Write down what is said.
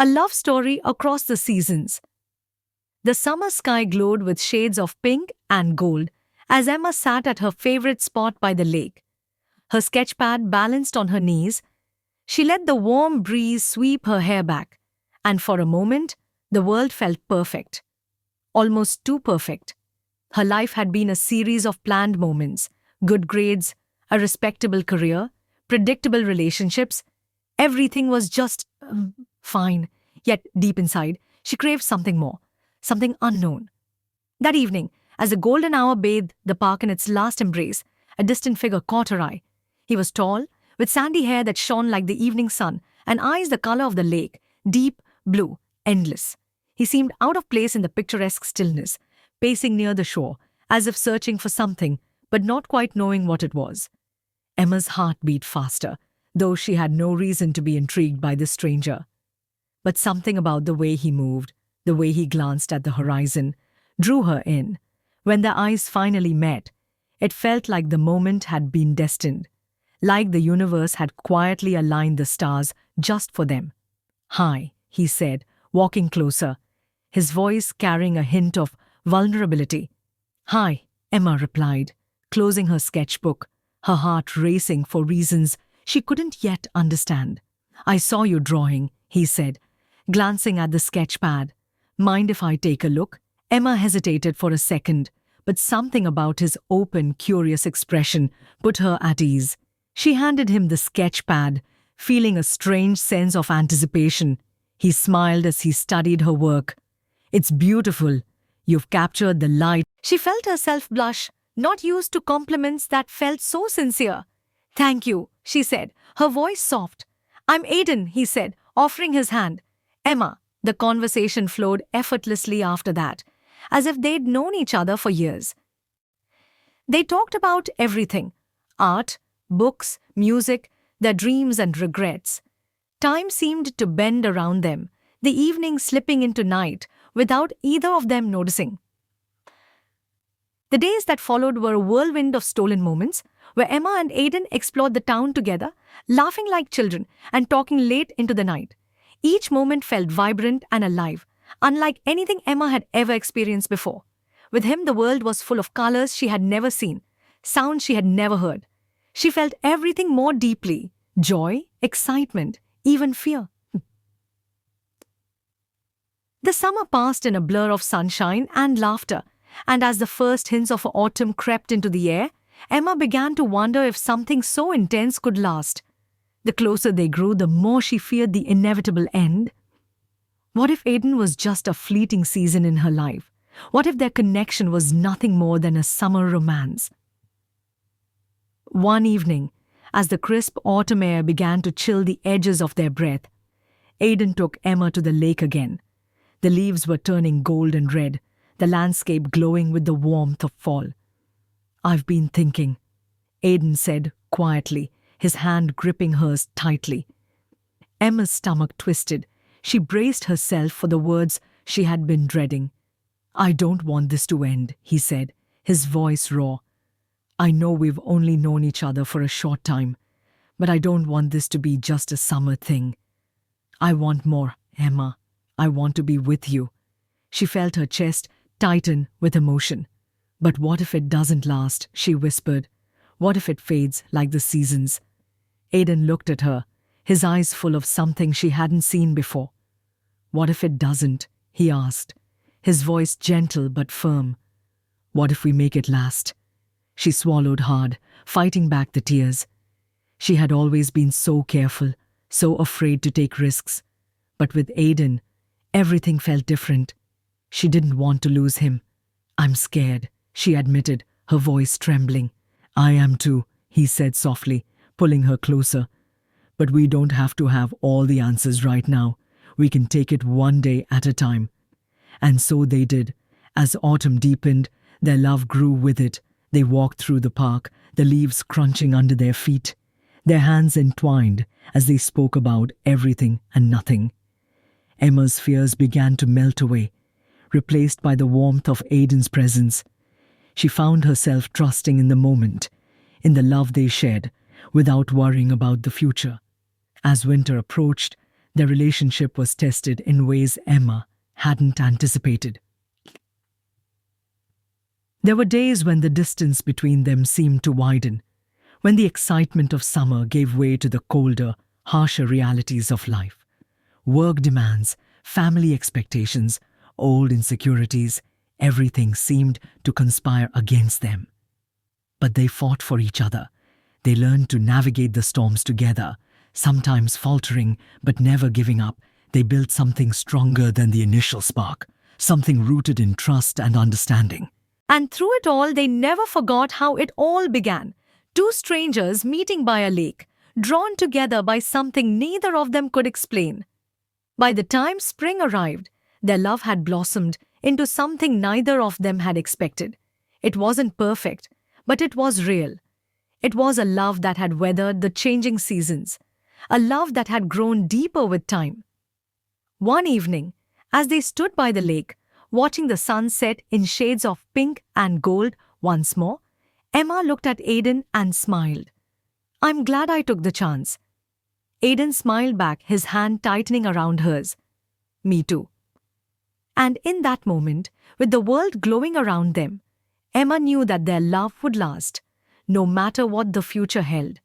a love story across the seasons. The summer sky glowed with shades of pink and gold as Emma sat at her favorite spot by the lake. Her sketchpad balanced on her knees, she let the warm breeze sweep her hair back, and for a moment, the world felt perfect. Almost too perfect. Her life had been a series of planned moments, good grades, a respectable career, predictable relationships. Everything was just fine. Yet, deep inside, she craved something more, something unknown. That evening, as the golden hour bathed the park in its last embrace, a distant figure caught her eye. He was tall, with sandy hair that shone like the evening sun, and eyes the color of the lake, deep, blue, endless. He seemed out of place in the picturesque stillness, pacing near the shore, as if searching for something, but not quite knowing what it was. Emma's heart beat faster, though she had no reason to be intrigued by this stranger. But something about the way he moved, the way he glanced at the horizon, drew her in. When their eyes finally met, it felt like the moment had been destined, like the universe had quietly aligned the stars just for them. "Hi," he said, walking closer, his voice carrying a hint of vulnerability. "Hi," Emma replied, closing her sketchbook, her heart racing for reasons she couldn't yet understand. "I saw you drawing," he said, glancing at the sketchpad. "Mind if I take a look?" Emma hesitated for a second, but something about his open, curious expression put her at ease. She handed him the sketchpad, feeling a strange sense of anticipation. He smiled as he studied her work. "It's beautiful. You've captured the light." She felt herself blush, not used to compliments that felt so sincere. "Thank you," she said, her voice soft. "I'm Aiden," he said, offering his hand. "Emma." The conversation flowed effortlessly after that, as if they'd known each other for years. They talked about everything: art, books, music, their dreams and regrets. Time seemed to bend around them, the evening slipping into night without either of them noticing. The days that followed were a whirlwind of stolen moments, where Emma and Aiden explored the town together, laughing like children and talking late into the night. Each moment felt vibrant and alive, unlike anything Emma had ever experienced before. With him, the world was full of colors she had never seen, sounds she had never heard. She felt everything more deeply: joy, excitement, even fear. The summer passed in a blur of sunshine and laughter, and as the first hints of autumn crept into the air, Emma began to wonder if something so intense could last. The closer they grew, the more she feared the inevitable end. What if Aiden was just a fleeting season in her life? What if their connection was nothing more than a summer romance? One evening, as the crisp autumn air began to chill the edges of their breath, Aiden took Emma to the lake again. The leaves were turning gold and red, the landscape glowing with the warmth of fall. "I've been thinking," Aiden said quietly, his hand gripping hers tightly. Emma's stomach twisted. She braced herself for the words she had been dreading. "I don't want this to end," he said, his voice raw. "I know we've only known each other for a short time, but I don't want this to be just a summer thing. I want more, Emma. I want to be with you." She felt her chest tighten with emotion. "But what if it doesn't last?" she whispered. "What if it fades like the seasons?" Aiden looked at her, his eyes full of something she hadn't seen before. "What if it doesn't?" he asked, his voice gentle but firm. "What if we make it last?" She swallowed hard, fighting back the tears. She had always been so careful, so afraid to take risks. But with Aiden, everything felt different. She didn't want to lose him. "I'm scared," she admitted, her voice trembling. "I am too," he said softly, pulling her closer. "But we don't have to have all the answers right now. We can take it one day at a time." And so they did. As autumn deepened, their love grew with it. They walked through the park, the leaves crunching under their feet, their hands entwined as they spoke about everything and nothing. Emma's fears began to melt away, replaced by the warmth of Aiden's presence. She found herself trusting in the moment, in the love they shared, without worrying about the future. As winter approached, Their relationship was tested in ways Emma hadn't anticipated. There were days when the distance between them seemed to widen, when the excitement of summer gave way to the colder, harsher realities of life. Work demands, family expectations, old insecurities, everything seemed to conspire against them. But they fought for each other. They learned to navigate the storms together, sometimes faltering but never giving up. They built something stronger than the initial spark, something rooted in trust and understanding. And through it all, they never forgot how it all began. Two strangers meeting by a lake, drawn together by something neither of them could explain. By the time spring arrived, their love had blossomed into something neither of them had expected. It wasn't perfect, but it was real. It was a love that had weathered the changing seasons, a love that had grown deeper with time. One evening, as they stood by the lake, watching the sun set in shades of pink and gold once more, Emma looked at Aidan and smiled. "I'm glad I took the chance." Aidan smiled back, his hand tightening around hers. "Me too." And in that moment, with the world glowing around them, Emma knew that their love would last, no matter what the future held.